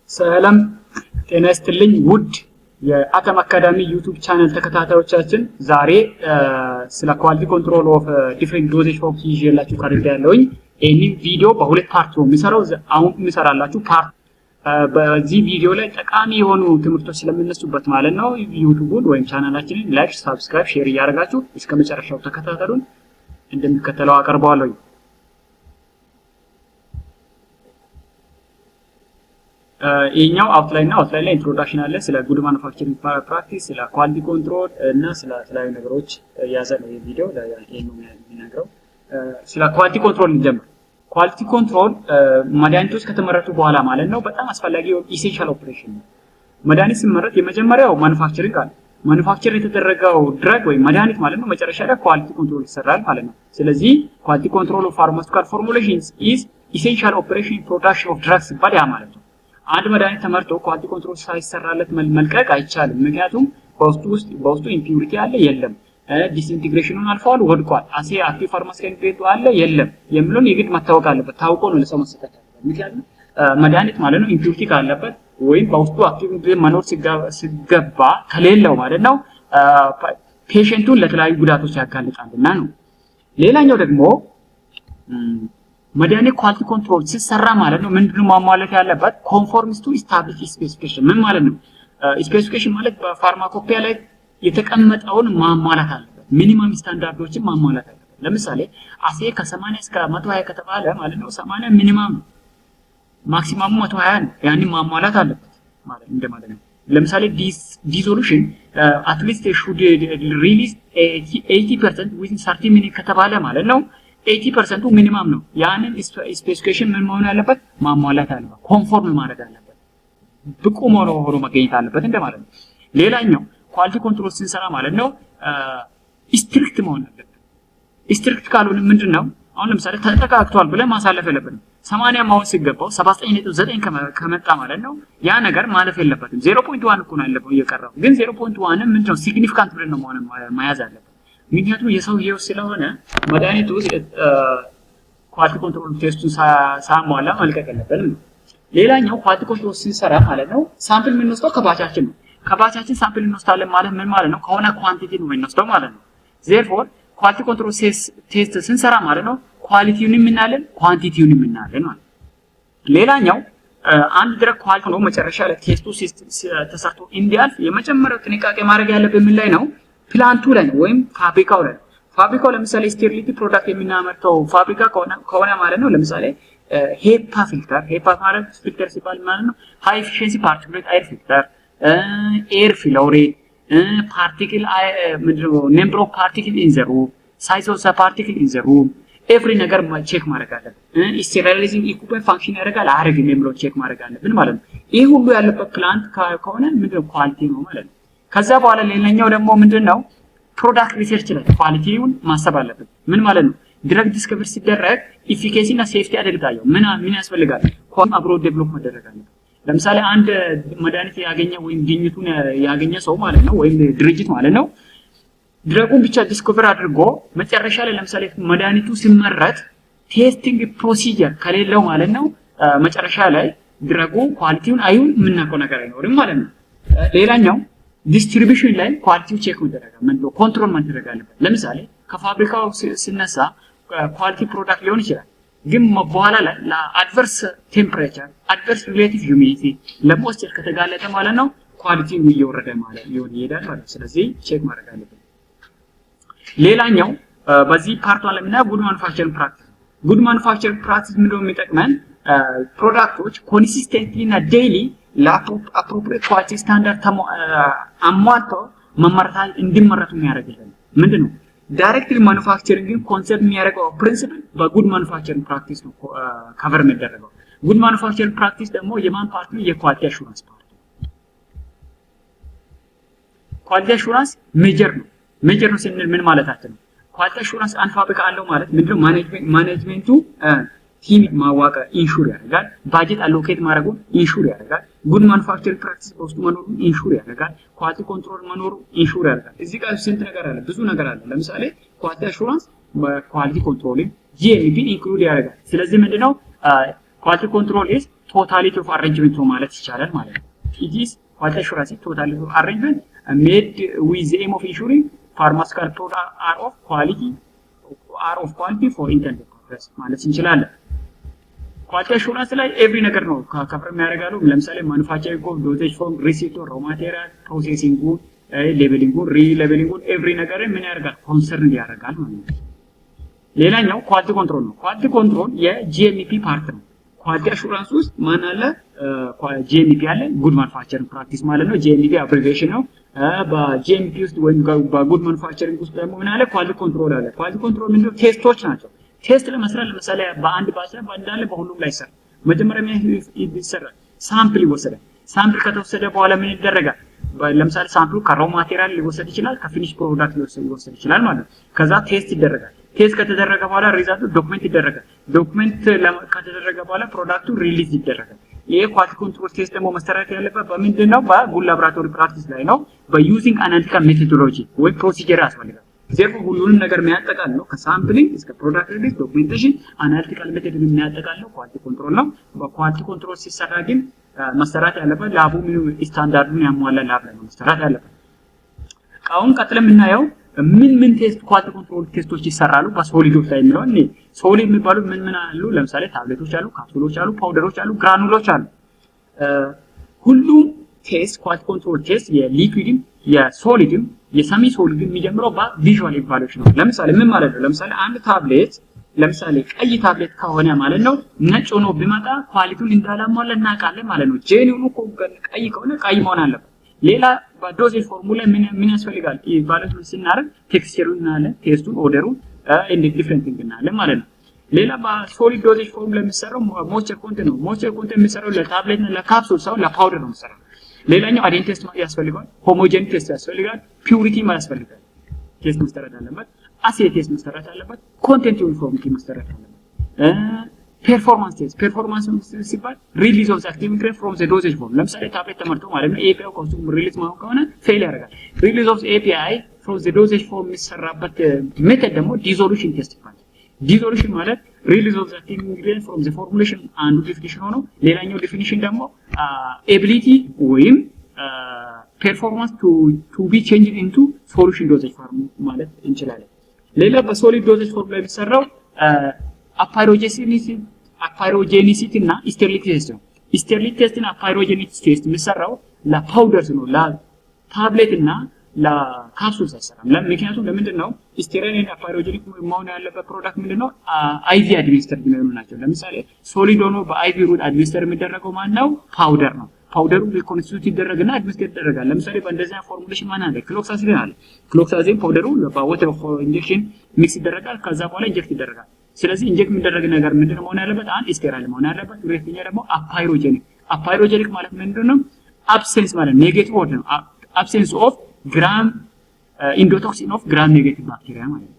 ሰላም ጤና ይስጥልኝ ውድ የአተም አካዳሚ ዩቲዩብ ቻናል ተከታታዮቻችን ዛሬ ስለ ኳሊቲ ኮንትሮል ኦፍ ዲፈረንት ዶዜጅ ኦፍ ይዤላችሁ ቀርቤያለሁኝ። ይህንን ቪዲዮ በሁለት ፓርት ነው የምሰራው። አሁን የምሰራላችሁ ፓርት በዚህ ቪዲዮ ላይ ጠቃሚ የሆኑ ትምህርቶች ስለምንነሱበት ማለት ነው ዩቲዩቡን ወይም ቻናላችንን ላይክ፣ ሰብስክራይብ፣ ሼር እያደረጋችሁ እስከ መጨረሻው ተከታተሉን። እንደሚከተለው አቀርበዋለሁ። ይሄኛው አውትላይን ላይ ኢንትሮዳክሽን አለ። ስለ ጉድ ማኑፋክቸሪንግ ፕራክቲስ፣ ስለ ኳሊቲ ኮንትሮል እና ስለ ተለያዩ ነገሮች ያዘ ነው ይሄ ቪዲዮ። ይሄን ነው የሚናገረው። ስለ ኳሊቲ ኮንትሮል እንጀምር። ኳሊቲ ኮንትሮል መድኃኒቶች ከተመረቱ በኋላ ማለት ነው በጣም አስፈላጊ ኢሴንሻል ኦፕሬሽን ነው። መድኃኒት ሲመረት የመጀመሪያው ማኑፋክቸሪንግ አለ። ማኑፋክቸር የተደረገው ድራግ ወይ መድኃኒት ማለት ነው መጨረሻ ላይ ኳሊቲ ኮንትሮል ይሰራል ማለት ነው። ስለዚህ ኳሊቲ ኮንትሮል ኦፍ ፋርማሲውቲካል ፎርሙሌሽንስ ኢዝ ኢሴንሻል ኦፕሬሽን ፕሮዳክሽን ኦፍ ድራግስ ሲባል ያ ማለት ነው። አንድ መድኃኒት ተመርቶ ኳሊቲ ኮንትሮል ሳይሰራለት መልቀቅ አይቻልም። ምክንያቱም በውስጡ ኢምፒዩሪቲ አለ የለም፣ ዲስኢንቲግሬሽኑን አልፏል ወድቋል፣ አክቲቭ ፋርማሲካል ኢንግሪዲየንት አለ የለም የሚለውን የግድ መታወቅ አለበት። ታውቆ ነው ለሰው መሰጠት ያለበት። ምክንያቱም መድኃኒት ማለት ነው ኢምፒዩሪቲ ካለበት ወይም በውስጡ አክቲቭ ኢንግሪዲየንት መኖር ሲገባ ከሌለው ማለት ነው ፔሸንቱን ለተለያዩ ጉዳቶች ያጋልጣልና ነው። ሌላኛው ደግሞ መድኃኒት ኳሊቲ ኮንትሮል ሲሰራ ማለት ነው ምንድነው ማሟላት ያለበት? ኮንፎርምስ ቱ ኢስታብሊሽ ስፔሲፊኬሽን። ምን ማለት ነው? ስፔሲፊኬሽን ማለት በፋርማኮፒያ ላይ የተቀመጠውን ማሟላት አለበት። ሚኒመም ስታንዳርዶችን ማሟላት አለበት። ለምሳሌ አሴ ከ80 እስከ 120 ከተባለ ማለት ነው 80 ሚኒመም ነው፣ ማክሲማሙ 120 ነው። ያንን ማሟላት አለበት ማለት እንደማለት ነው። ለምሳሌ ዲሶሉሽን አትሊስት ሹድ ሪሊዝ 80% ዊዝን 30 ሚኒት ከተባለ ማለት ነው 80% ሚኒመም ነው። ያንን ስፔሲፊኬሽን ምን መሆን አለበት? ማሟላት አለበት። ኮንፎርም ማድረግ አለበት። ብቁ ሆኖ መገኘት አለበት እንደማለት ነው። ሌላኛው ኳሊቲ ኮንትሮል ስንሰራ ማለት ነው ስትሪክት መሆን አለበት። ስትሪክት ካልሆነ ምንድነው አሁን ለምሳሌ ተጠቃቅቷል ብለን ማሳለፍ የለብንም። 80 ማሆን ሲገባው 79.9 ከመጣ ማለት ነው ያ ነገር ማለፍ የለበትም። 0.1 እኮ ነው ያለፈው እየቀረው፣ ግን 0.1 ምንድነው ሲግኒፊካንት ብለን ነው መያዝ አለበት። ምክንያቱም የሰው ህይወት ስለሆነ መድኃኒቱ ኳሊቲ ኮንትሮል ቴስቱን ሳሟላ መልቀቅ የለብንም። ሌላኛው ኳሊቲ ኮንትሮል ስንሰራ ማለት ነው ሳምፕል የምንወስደው ከባቻችን ነው። ከባቻችን ሳምፕል እንወስዳለን ማለት ምን ማለት ነው? ከሆነ ኳንቲቲ ነው የምንወስደው ማለት ነው። ዜርፎር ኳሊቲ ኮንትሮል ቴስት ስንሰራ ማለት ነው ኳሊቲውን የምናለን ኳንቲቲውን የምናለን ማለት ነው። ሌላኛው አንድ ድረግ ኳሊቲ ነው መጨረሻ ላይ ቴስቱ ተሰርቶ እንዲያልፍ የመጀመሪያው ጥንቃቄ ማድረግ ያለብን ምን ላይ ነው? ፕላንቱ ላይ ነው ወይም ፋብሪካው ላይ። ፋብሪካው ለምሳሌ ስቴሪሊቲ ፕሮዳክት የምናመርተው ፋብሪካ ከሆነ ማለት ነው ለምሳሌ ሄፓ ፊልተር፣ ሄፓ ማለት ፊልተር ሲባል ማለት ነው ሃይ ኤፊሺየንሲ ፓርቲክሌት ኤር ፊልተር፣ ኤር ፍሎሬት፣ ፓርቲክል ምንድነው ነምበር ኦፍ ፓርቲክል ኢን ዘ ሩም፣ ሳይዝ ኦፍ ዘ ፓርቲክል ኢን ዘ ሩም፣ ኤቭሪ ነገር ቼክ ማድረግ አለብን። ስቴሪላይዚንግ ኢኩፕመንት ፋንክሽን ያደርጋል አያደርግም የሚለው ቼክ ማድረግ አለብን ማለት ነው። ይህ ሁሉ ያለበት ፕላንት ከሆነ ምንድነው ኳሊቲ ነው ማለት ነው። ከዛ በኋላ ሌላኛው ደግሞ ምንድነው ፕሮዳክት ሪሰርች ላይ ኳሊቲውን ማሰብ አለብን። ምን ማለት ነው? ድረግ ዲስከቨሪ ሲደረግ ኢፊኬሲ እና ሴፍቲ አደግታየው ምን ያስፈልጋል? ኳሊቲ አብሮ ዴቨሎፕ መደረግ አለበት። ለምሳሌ አንድ መድኃኒት ያገኘ ወይም ግኝቱን ያገኘ ሰው ማለት ነው ወይም ድርጅት ማለት ነው ድረጉን ብቻ ዲስከቨር አድርጎ መጨረሻ ላይ ለምሳሌ መድኃኒቱ ሲመረት ቴስቲንግ ፕሮሲጀር ከሌለው ማለት ነው መጨረሻ ላይ ድረጉ ኳሊቲውን አይሁን የምናውቀው ነገር አይኖርም ማለት ነው። ሌላኛው ዲስትሪቢዩሽን ላይ ኳሊቲው ቼክ መደረግ ኮንትሮል መደረግ አለበት። ለምሳሌ ከፋብሪካው ሲነሳ ኳሊቲ ፕሮዳክት ሊሆን ይችላል፣ ግን በኋላ ላይ ለአድቨርስ ቴምፕሬቸር፣ አድቨርስ ሪሌቲቭ ሂዩሚዲቲ ለሞይስቸር ከተጋለጠ ማለት ነው ኳሊቲው እየወረደ ማለት ይሄዳል ማለት ነው። ስለዚህ ቼክ ማድረግ አለበት። ሌላኛው በዚህ ፓርት ላይ ምንድነው ጉድ ማኑፋክቸሪንግ ፕራክቲስ። ጉድ ማኑፋክቸሪንግ ፕራክቲስ ምንድነው የሚጠቅመን? ፕሮዳክቶች ኮንሲስተንትሊ እና ዴይሊ ለአፕሮፕሪየት ኳሊቲ ስታንዳርድ አሟልተው እንዲመረቱ የሚያደርግልን ምንድነው? ዳይሬክትሊ ማኑፋክቸሪንግን ኮንሰፕት የሚያደርገው ፕሪንሲፕል በጉድ ማኑፋክቸሪንግ ፕራክቲስ ነው ከቨር የሚደረገው። ጉድ ማኑፋክቸሪንግ ፕራክቲስ ደግሞ የማን ፓርት ነው? የኳሊቲ አሹራንስ ፓርት። ኳሊቲ አሹራንስ ሜጀር ነው። ሜጀር ነው ስንል ምን ማለታችን ነው? ኳሊቲ አሹራንስ አንድ ፋብሪካ አለው ማለት ምንድነው? ማኔጅመንቱ ቲም ማዋቀር ኢንሹር ያደርጋል። ባጀት አሎኬት ማድረጉን ኢንሹር ያደርጋል። ጉድ ማኑፋክቸሪንግ ፕራክቲስ በውስጡ መኖሩ ኢንሹር ያደርጋል። ኳሊቲ ኮንትሮል መኖሩ ኢንሹር ያደርጋል። እዚህ ጋር ስንት ነገር አለ? ብዙ ነገር አለ። ለምሳሌ ኳሊቲ አሹራንስ ኳሊቲ ኮንትሮል ጂኤምፒ ኢንክሉድ ያደርጋል። ስለዚህ ምንድነው ኳሊቲ ኮንትሮል ኢዝ ቶታሊቲ ኦፍ አሬንጅመንት ነው ማለት ይቻላል ማለት ነው። it is quality assurance totality of arrangement made with the aim of ensuring pharmaceutical products are of quality for intended purpose ማለት እንችላለን። ኳሊቲ አሹራንስ ላይ ኤቭሪ ነገር ነው ከቨር የሚያደርጋሉ። ለምሳሌ ማኑፋክቸሪንግ ኦፍ ዶዜጅ ፎርም ሪሲፕት ኦር ሮ ማቴሪያል ፕሮሴሲንግ ሌቤሊንግ ሪሌቤሊንግ ኤቭሪ ነገር ምን ያደርጋል ኮንሰርን ያደርጋል ማለት ነው። ሌላኛው ኳሊቲ ኮንትሮል ነው። ኳሊቲ ኮንትሮል የጂኤምፒ ፓርት ነው። ኳሊቲ አሹራንስ ውስጥ ማን አለ? ጂኤምፒ አለ፣ ጉድ ማኑፋክቸሪንግ ፕራክቲስ ማለት ነው። ጂኤምፒ አብሪቪዬሽን ነው። በጂኤምፒ ውስጥ ወይም በጉድ ማኑፋክቸሪንግ ውስጥ ደግሞ ምን አለ? ኳሊቲ ኮንትሮል አለ። ኳሊቲ ኮንትሮል ምንድነው? ቴስቶች ናቸው። ቴስት ለመስራት ለምሳሌ በአንድ ባች ላይ እንዳለ በሁሉም ላይ ይሰራል። መጀመሪያ ይሰራል፣ ሳምፕል ይወሰዳል። ሳምፕል ከተወሰደ በኋላ ምን ይደረጋል? ለምሳሌ ሳምፕሉ ከሮ ማቴሪያል ሊወሰድ ይችላል፣ ከፊኒሽ ፕሮዳክት ሊወሰድ ይችላል ማለት ነው። ከዛ ቴስት ይደረጋል። ቴስት ከተደረገ በኋላ ሪዛልቱ ዶክመንት ይደረጋል። ዶክመንት ከተደረገ በኋላ ፕሮዳክቱ ሪሊዝ ይደረጋል። ይሄ ኳሊቲ ኮንትሮል ቴስት ደግሞ መሰራት ያለበት በምንድነው? በጉድ ላብራቶሪ ፕራክቲስ ላይ ነው። በዩዚንግ አናሊቲካል ሜቶዶሎጂ ወይ ፕሮሲጀር ያስፈልጋል። ዘርፉ ሁሉንም ነገር የሚያጠቃል ነው። ከሳምፕሊንግ እስከ ፕሮዳክት ሪሊዝ፣ ዶክመንቴሽን፣ አናሊቲካል ሜቶድ የሚያጠቃል ነው ኳሊቲ ኮንትሮል ነው። በኳሊቲ ኮንትሮል ሲሰራ ግን መሰራት ያለበት ላቡ ምን ስታንዳርዱን ያሟላ ላብ ነው መሰራት ያለበት። አሁን ቀጥለን የምናየው ምን ቴስት ኳሊቲ ኮንትሮል ቴስቶች ይሰራሉ በሶሊዶች ላይ የሚለው እኔ ሶሊድ የሚባሉት ምን አሉ? ለምሳሌ ታብሌቶች አሉ፣ ካፕሱሎች አሉ፣ ፓውደሮች አሉ፣ ግራኑሎች አሉ። ሁሉም ቴስት ኳሊቲ ኮንትሮል ቴስት የሊኩዊድም የሶሊድም የሰሚ ሶሊድም የሚጀምረው በቪዥዋል ኢቫሉዌሽን ነው። ለምሳሌ ምን ማለት ነው? ለምሳሌ አንድ ታብሌት ለምሳሌ ቀይ ታብሌት ከሆነ ማለት ነው ነጭ ሆኖ ቢመጣ ኳሊቲውን እንዳላሟላ እናውቃለን ማለት ነው። ጄኒውኑ ቀይ ከሆነ ቀይ መሆን አለበት። ሌላ በዶዜጅ ፎርሙላ ምን ያስፈልጋል? ኢቫሉዌሽን ስናደርግ ቴክስቸሩን እናያለን፣ ቴስቱን፣ ኦደሩን እንደ ዲፍረንት እናያለን ማለት ነው። ሌላ በሶሊድ ዶዜጅ ፎርሙላ የሚሰራው ሞይስቸር ኮንቴንት ነው። ሞይስቸር ኮንቴንት የሚሰራው ለታብሌት እና ለካፕሱል ሳይሆን ለፓውደር ነው የሚሰራው። ሌላኛው አዴን ቴስት ያስፈልጋል፣ ሆሞጀኒ ቴስት ያስፈልጋል፣ ፒዩሪቲ ያስፈልጋል። ቴስት መሰራት አለበት፣ አሴ ቴስት መሰራት አለበት፣ ኮንቴንት ዩኒፎርሚቲ መሰራት አለበት። ፐርፎርማንስ ቴስት ሲባል ሪሊዝ ኦፍ አክቲቭ ኢንግሪዲየንት ፍሮም ዘ ዶዜጅ ፎርም። ለምሳሌ ታብሌት ተመርቶ ማለት ነው ኤፒአይ ኮንሱም ሪሊዝ ማሆን ከሆነ ፌል ያደርጋል። ሪሊዝ ኦፍ ኤፒአይ ፍሮም ዘ ዶዜጅ ፎርም የሚሰራበት ሜተድ ደግሞ ዲዞሉሽን ቴስት ይባላል። ዲዞሉሽን ማለት ሪሊዝ ኦፍ አክቲቭ ኢንግሪዲየንት ፍሮም ዘ ፎርሙሌሽን አንዱ ዲፊኒሽን ሆኖ ሌላኛው ዲፊኒሽን ደግሞ ኤቢሊቲ ወይም ፐርፎርማንስ ቱ ቢ ቼንጅድ ኢንቱ ሶሉሽን ዶዜጅ ፎርም ማለት እንችላለን። ሌላ በሶሊድ ዶዜጅ ፎርም ላይ የሚሰራው አፓይሮጄኒሲቲ እና ስቴሪሊቲ ቴስት ነው። ስቴሪሊቲ ቴስት እና አፓይሮጄኒሲቲ ቴስት የሚሰራው ለፓውደርስ ነው፣ ለታብሌት እና ለካፕሱልስ አይሰራም። ምክንያቱም ለምንድን ነው ስቴሪል እና አፓይሮጄኒክ መሆን ያለበት ፕሮዳክት ምንድነው? አይቪ አድሚኒስተር የሚሆኑ ናቸው። ለምሳሌ ሶሊድ ሆኖ በአይቪ ሩት አድሚኒስተር የሚደረገው ማነው? ፓውደር ነው። ፓውደሩ ሪኮንስቲቱት ይደረግና አድሚኒስተር ይደረጋል። ለምሳሌ በእንደዚያ ፎርሙሌሽን ማን አለ? ክሎክሳሲን አለ። ክሎክሳሲን ፓውደሩ በዋተር ኦፍ ኢንጀክሽን ሚክስ ይደረጋል፣ ከዛ በኋላ ኢንጀክት ይደረጋል። ስለዚህ ኢንጀክት የሚደረግ ነገር ምንድነው መሆን ያለበት? አንድ ስቴራይል መሆን ያለበት፣ ሁለተኛ ደግሞ አፓይሮጄኒክ። አፓይሮጄኒክ ማለት ምንድነው? አብሴንስ ማለት ኔጌቲቭ ወርድ ነው። አብሴንስ ኦፍ ግራም ኢንዶቶክሲን ኦፍ ግራም ኔጌቲቭ ባክቴሪያ ማለት ነው።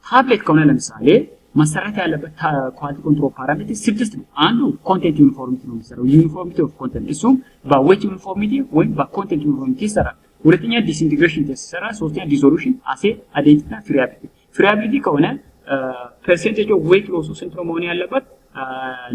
ታብሌት ከሆነ ለምሳሌ መሰራት ያለበት ኳሊቲ ኮንትሮል ፓራሜትር 6 ነው። አንዱ ኮንቴንት ዩኒፎርሚቲ ነው የሚሰራው፣ ዩኒፎርሚቲ ኦፍ ኮንቴንት፣ እሱም በዌት ዩኒፎርሚቲ ወይም በኮንቴንት ዩኒፎርሚቲ ይሰራል። ሁለተኛ ዲስኢንቲግሬሽን ቴስት ይሰራል። ሶስተኛ ዲሶሉሽን፣ አሴ፣ አይዴንቲቲ እና ፍሪያቢሊቲ። ፍሪያቢሊቲ ከሆነ ፐርሰንቴጅ ኦፍ ዌት ሎሱ ስንት ነው መሆን ያለበት?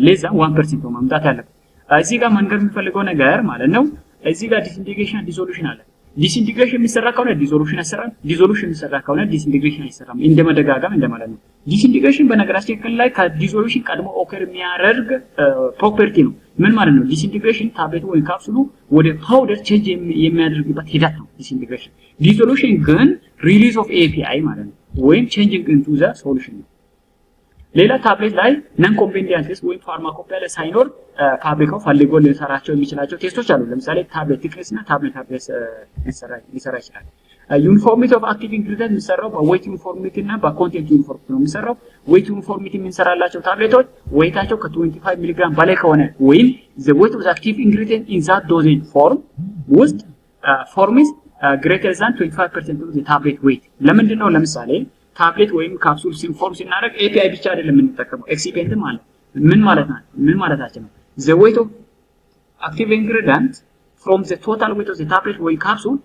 ሌዛ 1% ነው ማምጣት ያለበት። እዚህ ጋር መንገር የሚፈልገው ነገር ማለት ነው እዚህ ጋር ዲስኢንቲግሬሽን ዲሶሉሽን አለ። ዲስኢንቲግሬሽን የሚሰራ ከሆነ ዲሶሉሽን አይሰራም። ዲሶሉሽን የሚሰራ ከሆነ ዲስኢንቲግሬሽን አይሰራም። እንደመደጋገም እንደማለት ነው። ዲስኢንቲግሬሽን በነገራችን ላይ ከዲሶሉሽን ቀድሞ ኦከር የሚያደርግ ፕሮፐርቲ ነው። ምን ማለት ነው? ዲስኢንቲግሬሽን ታብሌቱ ወይ ካፕሱሉ ወደ ፓውደር ቼንጅ የሚያደርግበት ሂደት ነው ዲስኢንቲግሬሽን። ዲሶሉሽን ግን ሪሊዝ ኦፍ ኤፒአይ ማለት ነው ወይም ቼንጂንግ ኢንቱ ዘ ሶሉሽን ነው። ሌላ ታብሌት ላይ ነን ኮንቬንዲያንት ቴስት ወይም ፋርማኮፒያ ላይ ሳይኖር ፋብሪካው ፈልጎ ሊሰራቸው የሚችላቸው ቴስቶች አሉ። ለምሳሌ ታብሌት ቲክነስ እና ታብሌት ሊሰራ ይችላል። ዩኒፎርሚቲ ኦፍ አክቲቭ ኢንግሪዲየንት የሚሰራው በዌት ዩኒፎርሚቲ እና በኮንቴንት ዩኒፎርሚቲ ነው የሚሰራው። ዌት ዩኒፎርሚቲ የምንሰራላቸው ታብሌቶች ዌታቸው ከ25 ሚሊግራም በላይ ከሆነ ወይም the weight of the active ingredient in that dosage form ውስጥ form is greater than 25% of the tablet weight። ለምንድን ነው? ለምሳሌ ታብሌት ወይም ካፕሱል ሲንፎርም ሲናደርግ ኤፒአይ ብቻ አይደለም የምንጠቀመው፣ ኤክሲፔንት ማለት ምን ማለታችን ነው? the weight of active ingredient from the total weight of the tablet ወይ ካፕሱል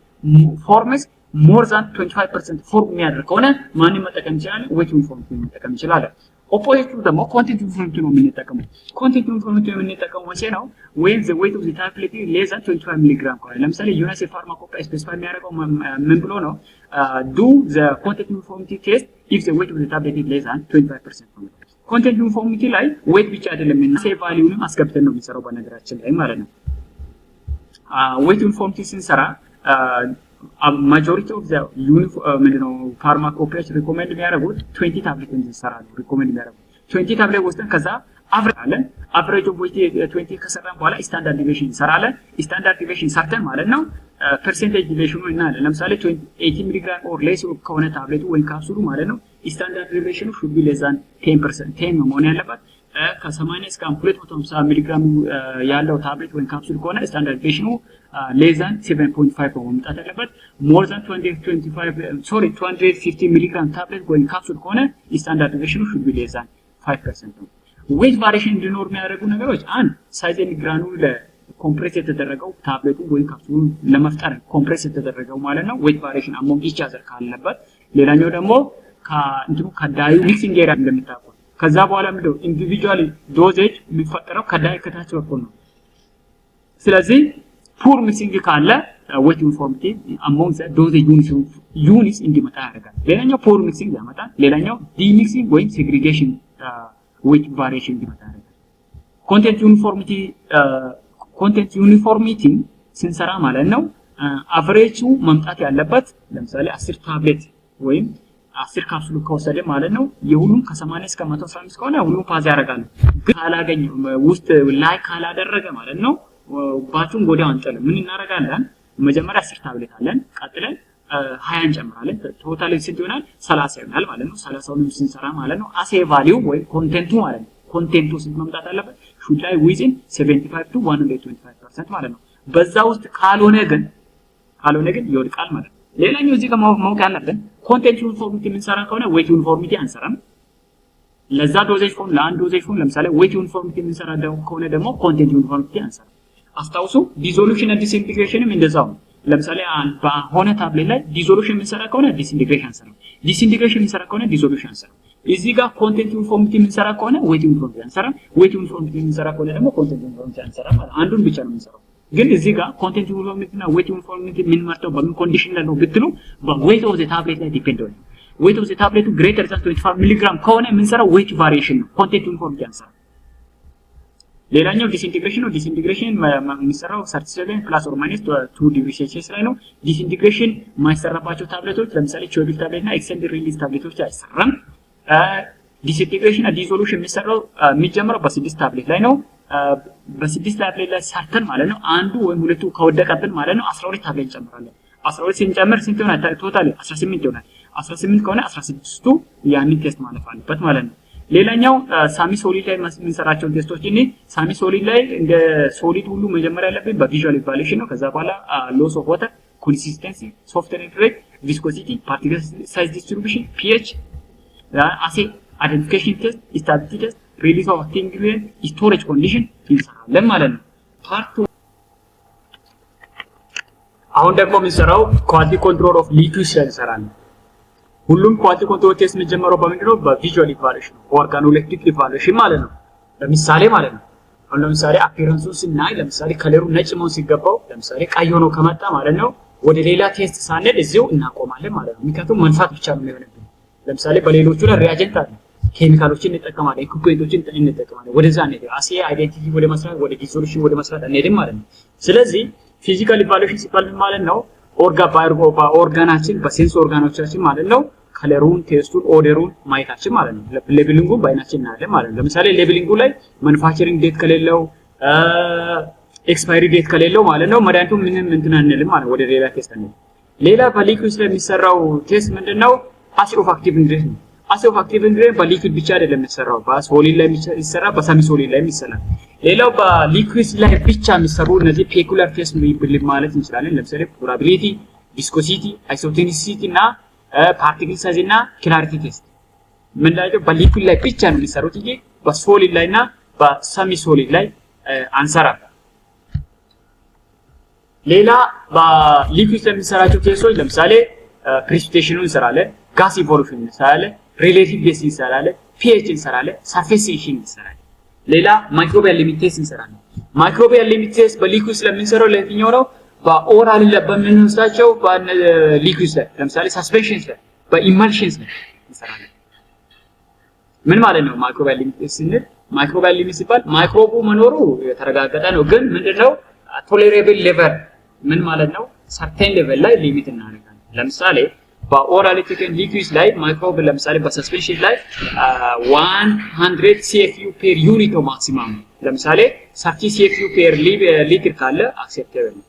forms more than 25% ፎርም የሚያደርግ ከሆነ ማን መጠቀም ይችላል? ዌት ዩኒፎርሚቲ መጠቀም ይችላል። ኦፖዚቱ ደግሞ ኮንቴንት ዩኒፎርሚቲ ነው የምንጠቀመው። ኮንቴንት ዩኒፎርሚቲ የምንጠቀመው መቼ ነው? when the weight of the tablet is less than 25 ሚሊግራም ከሆነ ለምሳሌ ዩናስ ፋርማኮፒያ ስፔሲፋይ የሚያደርገው ምን ብሎ ነው? do the content uniformity test if the weight of the tablet is less than 25% ከሆነ ኮንቴንት ዩኒፎርሚቲ ላይ ዌት ብቻ አይደለም እና ሴ ቫልዩንም አስገብተን ነው የሚሰራው በነገራችን ላይ ማለት ነው። ዌት ዩኒፎርሚቲ ስንሰራ majority of the ምንድነው ፋርማኮፒያዎች ሪኮሜንድ የሚያደርጉት 20 ታብሌት እንሰራሉ ሪኮሜንድ የሚያደርጉት 20 ታብሌት ወስደን ከዛ አቨሬጅ አለን አቨሬጅ ኦፍ ዌት 20 ከሰራን በኋላ ስታንዳርድ ዲቪዬሽን እንሰራለን። ስታንዳርድ ዲቪዬሽን ሰርተን ማለት ነው ፐርሰንቴጅ ዲቪዬሽኑ እናለን። ለምሳሌ 80 ሚሊግራም ኦር ሌስ ከሆነ ታብሌቱ ወይ ካፕሱሉ ማለት ነው ስታንዳርድ ዲቪዬሽኑ should be less than 10% 10 ነው መሆን ያለበት። ከ80 እስከ 250 ሚሊግራም ያለው ታብሌት ወይ ካፕሱል ከሆነ ስታንዳርድ ዲቪዬሽኑ less than 7.5 ነው መምጣት ያለበት። more than 250 ሚሊግራም ታብሌት ወይ ካፕሱል ከሆነ ስታንዳርድ ዲቪዬሽኑ should be less than 5% ነው። ዌት ቫሪዬሽን እንዲኖር የሚያደርጉ ነገሮች አንድ ሳይዝ ኤንድ ግራኑል ኮምፕሬስ የተደረገው ታብሌቱ ወይ ካፕሱሉ ለመፍጠር ኮምፕሬስ የተደረገው ማለት ነው ዌት ቫሪዬሽን አሞንግ ኢች አዘር ካለበት። ሌላኛው ደግሞ ከዳዩ ሚክሲንግ ኤሪያ እንደምታውቁ ከዛ በኋላ ምንድነው ኢንዲቪጁዋሊ ዶዜጅ የሚፈጠረው ከዳይ ከታች በኩል ነው። ስለዚህ ፑር ሚክሲንግ ካለ ዌት ዩኒፎርሚቲ አሞንግ ዘ ዶዜጅ ዩኒትስ እንዲመጣ ያደርጋል። ሌላኛው ፑር ሚክሲንግ ያመጣል። ሌላኛው ዲ ሚክሲንግ ወይም ሴግሪጌሽን ዌት ቫሪዬሽን እንዲመጣ ያደርጋል። ኮንቴንት ዩኒፎርሚቲ ስንሰራ ማለት ነው አቨሬጁ መምጣት ያለበት ለምሳሌ 10 ታብሌት ወይም 10 ካፕሱል ከወሰደ ማለት ነው የሁሉም ከ80 እስከ 115 ከሆነ ሁሉም ፓዝ ያደርጋል። ግን ካላገኘ ውስጥ ላይ ካላደረገ ማለት ነው ባቹን ወዲያው አንጠል ምን እናደርጋለን? መጀመሪያ 10 ታብሌት አለን ቀጥለን 20 እንጨምራለን። ቶታሊ ስንት ይሆናል? 30 ይሆናል ማለት ነው። 30ውን ስንሰራ ማለት ነው አሴ ቫልዩ ወይ ኮንቴንቱ ማለት ነው ኮንቴንቱ ስንት መምጣት አለበት? should lie within 75 to 125% ማለት ነው። በዛ ውስጥ ካልሆነ ግን ይወድቃል ማለት ነው። ሌላኛው እዚህ ጋር ማወቅ ያለብን ኮንቴንት ዩኒፎርሚቲ የምንሰራ ከሆነ ዌት ዩኒፎርሚቲ አንሰራም። ለዛ ዶዜጅ ፎርም ለአንድ ዶዜጅ ፎርም ለምሳሌ ዌት ዩኒፎርሚቲ የምንሰራ ከሆነ ደግሞ ኮንቴንት ዩኒፎርሚቲ አንሰራም። አስታውሱ ዲሶሉሽን እና ዲስኢንቲግሬሽንም እንደዛው ነው። ለምሳሌ በሆነ ታብሌት ላይ ዲሶሉሽን የምንሰራ ከሆነ ዲስኢንቲግሬሽን አንሰራም። ዲስኢንቲግሬሽን የምንሰራ ከሆነ ዲሶሉሽን አንሰራም። እዚህ ጋር ኮንቴንት ዩኒፎርሚቲ የምንሰራ ከሆነ ዌት ዩኒፎርሚቲ አንሰራም። ዌት ዩኒፎርሚቲ የምንሰራ ከሆነ ደግሞ ኮንቴንት ዩኒፎርሚቲ አንሰራም ማለት አንዱን ብቻ ነው የምንሰራው። ግን እዚህ ጋር ኮንቴንት ዩኒፎርሚቲ እና ዌት ዩኒፎርሚቲ የምንመርጠው በምን ኮንዲሽን ላይ ነው ብትሉ በዌት ኦፍ ዘ ታብሌት ላይ ዲፔንድ ነው። ዌት ኦፍ ዘ ታብሌቱ ግሬተር ዛን 25 ሚሊግራም ከሆነ የምንሰራው ዌት ቫሪዬሽን ነው፣ ኮንቴንት ዩኒፎርሚቲ አንሰራም። ሌላኛው ዲስኢንቲግሬሽን ነው። ዲስኢንቲግሬሽን የሚሰራው 37 ፕላስ ኦር ማይነስ 2 ዲግሪ ሴልሺየስ ላይ ነው። ዲስኢንቲግሬሽን የማይሰራባቸው ታብሌቶች ለምሳሌ ቾቢክ ታብሌት እና ኤክስቴንድድ ሪሊዝ ታብሌቶች አይሰራም። ዲስኢንቲግሬሽን እና ዲሶሉሽን የሚጀምረው በ6 ታብሌት ላይ ነው። በ6 ታብሌት ላይ ሰርተን ማለት ነው አንዱ ወይም ሁለቱ ከወደቀብን ማለት ነው 12 ታብሌት እንጨምራለን። 12 ስንጨምር ስንት ይሆናል? ቶታሊ 18 ይሆናል። 18 ከሆነ 16ቱ ያንን ቴስት ማለፍ አለበት ማለት ነው። ሌላኛው ሳሚ ሶሊድ ላይ የምንሰራቸው ቴስቶች እኔ ሳሚ ሶሊድ ላይ እንደ ሶሊድ ሁሉ መጀመሪያ ያለብን በቪዥዋል ኢቫሉዌሽን ነው። ከዛ በኋላ ሎስ ኦፍ ዋተር፣ ኮንሲስተንሲ፣ ሶፍትዌር ሬት፣ ቪስኮሲቲ፣ ፓርቲክል ሳይዝ ዲስትሪቢዩሽን፣ ፒኤች፣ አሴ አይደንቲፊኬሽን ቴስት፣ ስታቢሊቲ ቴስት፣ ሪሊዝ ኦፍ አክቲቭ ኢንግሪዲየንት፣ ስቶሬጅ ኮንዲሽን እንሰራለን ማለት ነው። ፓርት አሁን ደግሞ የምንሰራው ኳሊቲ ኮንትሮል ኦፍ ሊኩዊድ ሴል እንሰራለን። ሁሉም ኳሊቲ ኮንትሮል ቴስት የሚጀምረው በምንድነው? በቪዥዋል ኢቫሉዌሽን ኦርጋኖሌክትሪክ ኢቫሉዌሽን ማለት ነው። ለምሳሌ አሁን ለምሳሌ አፒረንሱን ስናይ ለምሳሌ ከለሩ ነጭ መሆን ሲገባው ለምሳሌ ቀይ ሆኖ ከመጣ ማለት ነው ወደ ሌላ ቴስት ሳንሄድ እዚሁ እናቆማለን ማለት ነው። ምክንያቱም መንፋት ብቻ ነው የሚሆንብን። ለምሳሌ በሌሎቹ ላይ ሪአጀንት አለ፣ ኬሚካሎችን እንጠቀማለን፣ ኢኩፕመንቶችን እንጠቀማለን። ወደዛ እንሄድ አሴ አይደንቲቲ ወደ መስራት ወደ ዲሶሉሽን ወደ መስራት እንሄድም ማለት ነው። ስለዚህ ፊዚካል ኢቫሉዌሽን ሲባል ማለት ነው ኦርጋናችን በሴንስ ኦርጋኖቻችን ማለት ነው ከለሩን፣ ቴስቱን፣ ኦደሩን ማየታችን ማለት ነው። ሌብሊንጉን በአይናችን እናያለን ማለት ነው። ለምሳሌ ሌብሊንጉ ላይ ማኑፋክቸሪንግ ዴት ከሌለው ኤክስፓይሪ ዴት ከሌለው ማለት ነው መድኃኒቱ ምንም እንትን አንልም ማለት ወደ ሌላ ቴስት አንልም። ሌላ በሊኩዊድ ላይ የሚሰራው ቴስት ምንድነው? አሲድ ኦፍ አክቲቭ ኢንግሪዲየንት ነው። አሲድ ኦፍ አክቲቭ ኢንግሪዲየንት በሊኩዊድ ብቻ አይደለም የሚሰራው፣ በሶሊድ ላይ የሚሰራ በሰሚ ሶሊድ ላይ የሚሰራ። ሌላው በሊኩዊድ ላይ ብቻ የሚሰሩ እነዚህ ፔኩላር ቴስት ማለት እንችላለን። ለምሳሌ ፑራቢሊቲ፣ ቪስኮሲቲ፣ አይሶቶኒሲቲ እና ፓርቲክል ሳይዝ እና ክላሪቲ ቴስት ምን ላይ በሊኩዊድ ላይ ብቻ ነው የሚሰሩት እንጂ በሶሊድ ላይ እና በሰሚ ሶሊድ ላይ አንሰራም። ሌላ በሊኩዊድ ላይ የሚሰራቸው ቴስቶች ለምሳሌ ፕሪሲፒቴሽኑን እንሰራለን፣ ጋስ ኢቮሉሽን እንሰራለን፣ ሪሌቲቭ ዴንሲቲ እንሰራለን፣ pH እንሰራለን surface tension እንሰራለን ሌላ ማይክሮቢያል ሊሚት ቴስት እንሰራለን ማይክሮቢያል ሊሚት ቴስት በሊኩዊድ ስለምንሰራው ለየትኛው ነው በኦራል በምንወስዳቸው በሊኩዊድ ላይ ለምሳሌ ሰስፔንሽንስ ላይ በኢመልሽንስ ላይ እንሰራለን ምን ማለት ነው ማይክሮቢያል ሊሚት ቴስት ስንል ማይክሮቢያል ሊሚት ሲባል ማይክሮቡ መኖሩ የተረጋገጠ ነው ግን ምንድነው ቶለሬብል ሌቨል ምን ማለት ነው ሰርቴን ሌቨል ላይ ሊሚት እናደርጋለን ለምሳሌ በኦራል ቴክን ሊኩዊድ ላይ ማይክሮብ ለምሳሌ በሰስፔንሽን ላይ 100 CFU per unit ነው ማክሲመም ለምሳሌ 30 CFU per ሊትር ካለ አክሴፕተብል ነው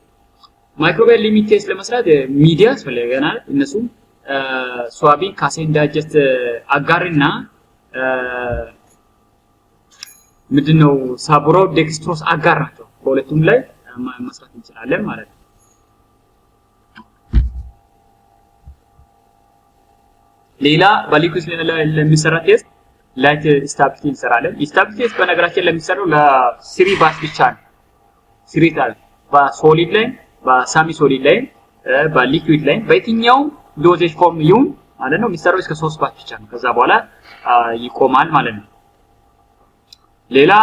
ማይክሮቢያል ሊሚት ቴስት ለመስራት ሚዲያ ያስፈልገናል እነሱም ስዋቢን ካሴን ዳይጀስት አጋርና ምንድነው ሳቦሮ ዴክስትሮስ አጋር ናቸው በሁለቱም ላይ መስራት እንችላለን ማለት ነው ሌላ በሊኩዊድ ላይ ለሚሰራ ቴስት ላይት ስታቢሊቲ እንሰራለን ስታቢሊቲ ቴስት በነገራችን ለሚሰራው ለስሪ ባስ ብቻ ነው ስሪ ታል በሶሊድ ላይ በሳሚ ሶሊድ ላይ በሊኩዊድ ላይ በየትኛው ዶዜጅ ፎርም ይሁን ማለት ነው የሚሰራው እስከ 3 ባስ ብቻ ነው ከዛ በኋላ ይቆማል ማለት ነው ሌላ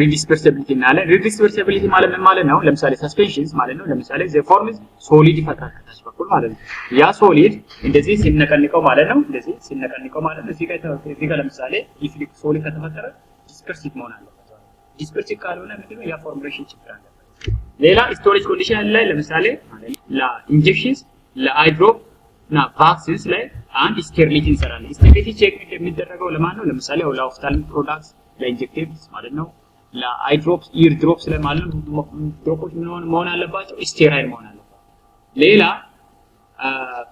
ሪዲስፐርሲቢሊቲ እናለ ሪዲስፐርሲቢሊቲ ማለት ምን ማለት ነው ለምሳሌ ሰስፔንሽንስ ማለት ነው ለምሳሌ ዘ ፎርም ሶሊድ ይፈጥራል ከታች በኩል ማለት ነው ያ ሶሊድ እንደዚህ ሲነቀንቀው ማለት ነው እንደዚህ ሲነቀንቀው ማለት ነው እዚህ ጋር ለምሳሌ ኢፍሊክ ሶሊድ ከተፈጠረ ዲስፐርሲቭ መሆን አለበት ዲስፐርሲቭ ካልሆነ ምንድነው ያ ፎርሙሌሽን ችግር አለበት ሌላ ስቶሬጅ ኮንዲሽን ላይ ለምሳሌ ለኢንጀክሽንስ ለአይ ድሮፕ እና ቫክሲንስ ላይ አንድ ስቴሪሊቲ እንሰራለን ስቴሪሊቲ ቼክ የሚደረገው ለማን ነው ለምሳሌ ለኦፍታልሚክ ፕሮዳክትስ ለኢንጀክቲቭስ ማለት ነው ለአይ ድሮፕስ ኢር ድሮፕስ ለማለት ነው ድሮፖች መሆን አለባቸው ስቴራይል መሆን አለባቸው ሌላ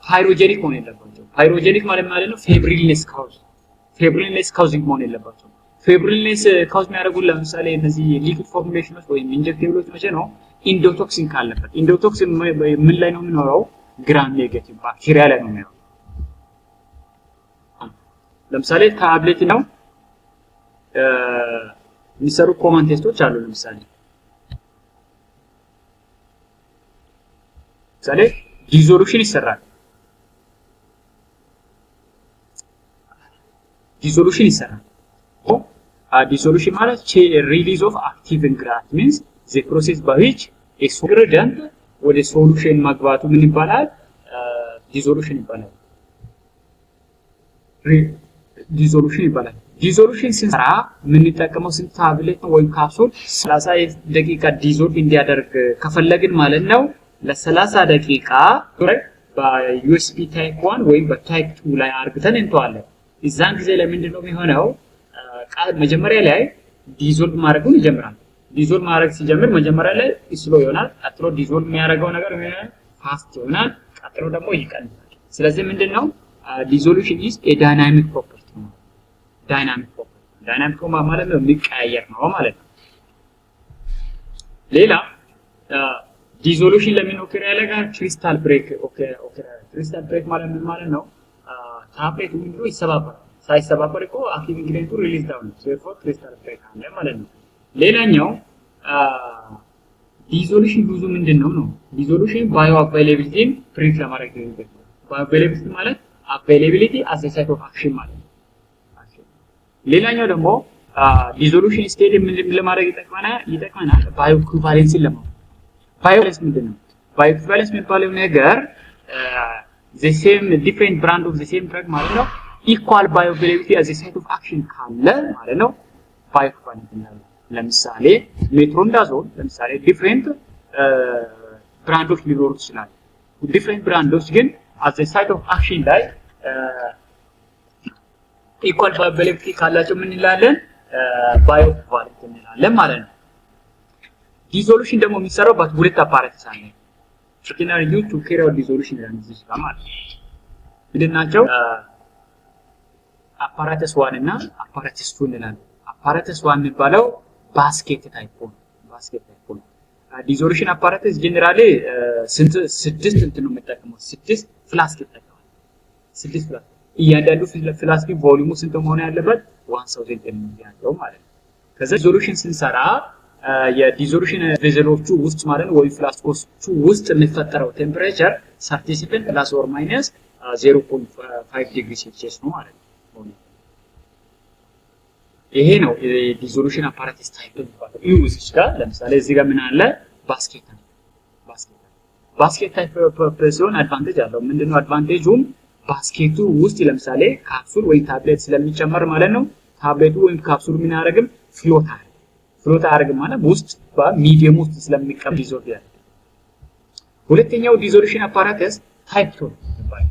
ፓይሮጀኒክ መሆን የለባቸው ፓይሮጀኒክ ማለት ነው ፌብሪልነስ ካውዚንግ መሆን የለባቸው ፌብሪልነስ ካውዝ የሚያደርጉ ለምሳሌ እነዚህ ሊኩዊድ ፎርሙሌሽኖች ወይም ኢንጀክቲቭሎች መቼ ነው ኢንዶቶክሲን ካለበት ኢንዶቶክሲን ምን ላይ ነው የሚኖረው ግራም ኔጌቲቭ ባክቴሪያ ላይ ነው የሚኖረው ለምሳሌ ታብሌት ነው የሚሰሩ ኮመን ቴስቶች አሉ ለምሳሌ ዲዞሉሽን ይሰራል ዲዞሉሽን ማለት ሪሊዝ ኦፍ አክቲቭ ኢንግራዲየንት means the process by which a ingredient ወደ ሶሉሽን መግባቱ ምን ይባላል ዲዞሉሽን ይባላል ዲዞሉሽን ስንሰራ ምን እንጠቀመው ስንት ታብሌት ወይም ካፕሱል 30 ደቂቃ ዲዞልቭ እንዲያደርግ ከፈለግን ማለት ነው ለ30 ደቂቃ በዩኤስቢ ታይፕ 1 ወይም በታይፕ 2 ላይ አርግተን እንተዋለን እዛን ጊዜ ለምንድን ነው የሚሆነው መጀመሪያ ላይ ዲዞልቭ ማድረጉን ይጀምራል ዲዞልቭ ማድረግ ሲጀምር መጀመሪያ ላይ ስሎ ይሆናል ቀጥሎ ዲዞልቭ የሚያደርገው ነገር ፋስት ይሆናል ቀጥሎ ደግሞ ይቀንሳል ስለዚህ ምንድነው ዲዞሉሽን is a dynamic property ዳይናሚክ ማለት ነው የሚቀያየር ነው ማለት ነው ሌላ ዲዞሉሽን ለምን ኦከር ያለጋር ክሪስታል ብሬክ ክሪስታል ብሬክ ማለት ምን ማለት ነው ታብሌት ምንድነው ይሰባበራል ሳይሰባበር እኮ አክቲቭ ኢንግሪዲየንቱ ሪሊዝ ዳውን ሴፎር ክሪስታል ብሬክ አለ ማለት ነው ሌላኛው ዲዞሉሽን ብዙ ምንድነው ነው ዲዞሉሽን ባዮ አቬይላቢሊቲን ፕሪንት ለማድረግ ነው ባዮ አቬይላቢሊቲ ማለት አቬይላቢሊቲ አስ ኤ ሳይት ኦፍ አክሽን ማለት ነው ሌላኛው ደግሞ ዲዞሉሽን ስቴት ምን ለማድረግ ይጠቅመናል ባዮ ኢኩቫለንሲን ለማድረግ ባዮ ኢኩቫለንስ ምንድነው ባዮ ኢኩቫለንስ የሚባለው ነገር the same different brand of the same drug ማለት ነው equal bioavailability as a site of action ካለ ማለት ነው ባዮ ኢኩቫለንስ ነው ለምሳሌ ሜትሮንዳዞል ለምሳሌ ዲፈረንት ብራንዶች ሊኖሩ ይችላል ዲፈረንት ብራንዶች ግን as a site of action ላይ ኢኳል ባዮአቬይላቢሊቲ ካላቸው ምን እንላለን ባዮ ኢኩቫለንት እንላለን ማለት ነው ዲዞሉሽን ደግሞ የሚሰራው በሁለት አፓራተስ አለ ስትናሪ ዩ ቱ ካሪ አውት ዲዞሉሽን ለምንድነው ማለት ምንድናቸው አፓራተስ 1 እና አፓራተስ 2 እንላለን አፓራተስ 1 የሚባለው ባስኬት ታይፕ ነው ዲዞሉሽን አፓራተስ ጀነራሊ ስድስት እንትን ነው የምጠቀመው 6 ፍላስክ ይጠቀማል 6 ፍላስክ እያንዳንዱ ፍላስክ ቮሊዩሙ ስንት መሆን ያለበት 1000 ml ያለው ማለት ነው ከዛ ዲዞሉሽን ስንሰራ የዲዞሉሽን ቬዘሎቹ ውስጥ ማለት ነው ወይ ፍላስኮቹ ውስጥ የሚፈጠረው ቴምፕሬቸር 37 ፕላስ ኦር ማይነስ 0.5 ዲግሪ ሴልሺየስ ነው ማለት ነው ይሄ ነው ዲዞሉሽን አፓራተስ ታይፕ የሚባለው። እዚህ ጋር ለምሳሌ እዚህ ጋር ምን አለ? ባስኬት ታይፕ ሲሆን አድቫንቴጅ አለው። ምንድነው አድቫንቴጁም? ባስኬቱ ውስጥ ለምሳሌ ካፕሱል ወይም ታብሌት ስለሚጨመር ማለት ነው። ታብሌቱ ወይም ካፕሱሉ ምን ያደርግም? ፍሎት አያደርግም ማለት ውስጥ በሚዲየም ውስጥ ስለሚቀመጥ ዲዞልቭ ያደርጋል። ሁለተኛው ዲዞሉሽን አፓራተስ ታይፕ 2 ይባላል።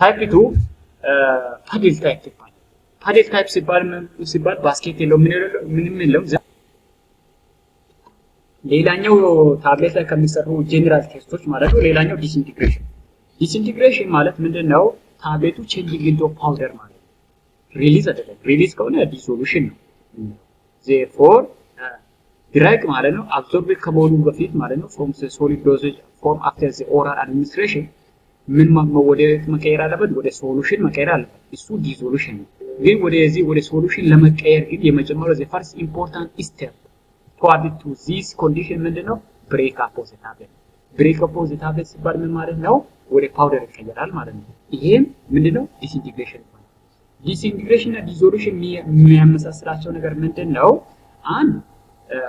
ታይፕ 2 ፓድል ታይፕ ይባላል። ፓድል ታይፕ ሲባል ባስኬት የለው ምንም የለውም። ሌላኛው ታብሌት ላይ ከሚሰሩ ጄኔራል ቴስቶች ማለት ነው። ሌላኛው ዲስኢንቲግሬሽን ማለት ምንድነው? ታብሌቱ ቼንጂንግ ኢንቱ ፓውደር ማለት ነው። ሪሊዝ አይደለም። ሪሊዝ ከሆነ ዲሶሉሽን ነው። ዜርፎር ድራግ ማለት ነው አብዞርብ ከመሆኑ በፊት ማለት ነው ፍሮም ሶሊድ ዶዜጅ ፎርም አፍተር ዘ ኦራል አድሚኒስትሬሽን ምን ወደ መቀየር አለበት? ወደ ሶሉሽን መቀየር አለበት። እሱ ዲሶሉሽን ነው። ግን ወደ ሶሉሽን ለመቀየር ግን የመጀመሪያው ዘ ፈርስት ኢምፖርታንት ስቴፕ toward to this condition ምንድነው? ብሬክ አፕ ኦፍ ዘ ታብሌት። ብሬክ አፕ ኦፍ ዘ ታብሌት ሲባል ምን ማለት ነው? ወደ ፓውደር ይቀየራል ማለት ነው። ይሄም ምንድነው? ዲስኢንቲግሬሽን ይባላል። ዲስኢንቲግሬሽን እና ዲዞሉሽን የሚያመሳስላቸው ነገር ምንድነው? አንድ